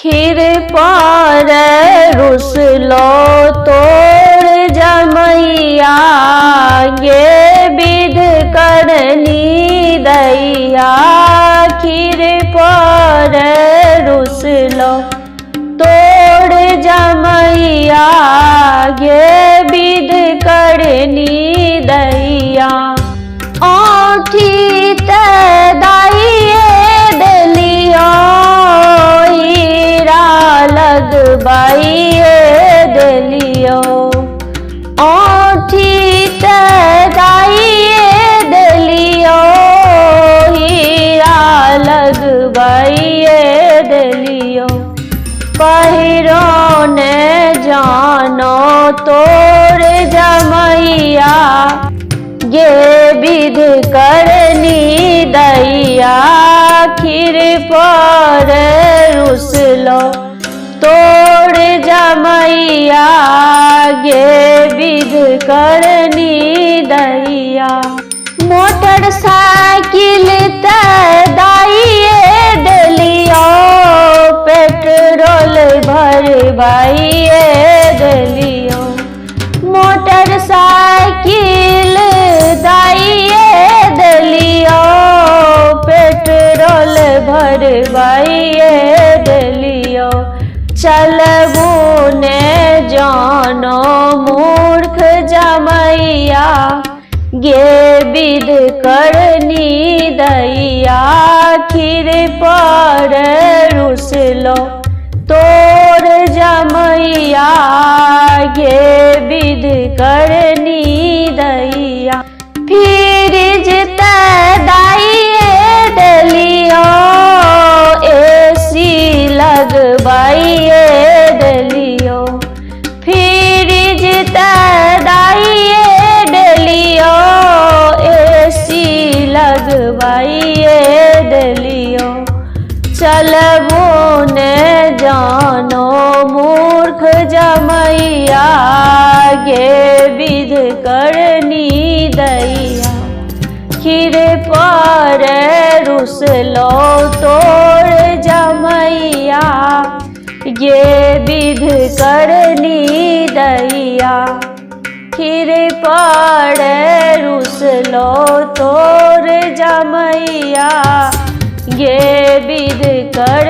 खीर पर रुसलो तोर जमैया, ये विध करनी दैया। खीर पर रुसलो तोर जमैया, ये विध करनी दैया। औठी ते दाइए दलियो, हीरा लगबाइए दलियो। औठी ते दाइए दलियो, हीरा लगबाइए दलियो। पहिरो ने जानो तोर जमैया, ये विध करनी दैया। खीर पर रुसलो तोर जमैया, ये विध करनी दैया। मोटरसाइकिल ते दाइए दलियो, पेट्रोल भरवाइए दलियो। मोटरसाइकिल दाइए दलियो, पेट्रोल भरवाइए दलियो। चलबू ने जानो मूर्ख जमैया, ये विध करनी दैया। खीर पर रुसलो तोर जमैया, ये विध करनी दैया। फ्रिज ते दाइए दलियो, एसी लगबाइए दलियो। फ्रिज ते दाइए दलियो, एसी लगबाइए दलियो। चलबू ने जानो मूर्ख जमैया, ये विध करनी दैया। खीर पर रुसलो तोर जमैया, ये विध करनी दैया। खीर पर रुसलो तोर जमैया, ये विध कर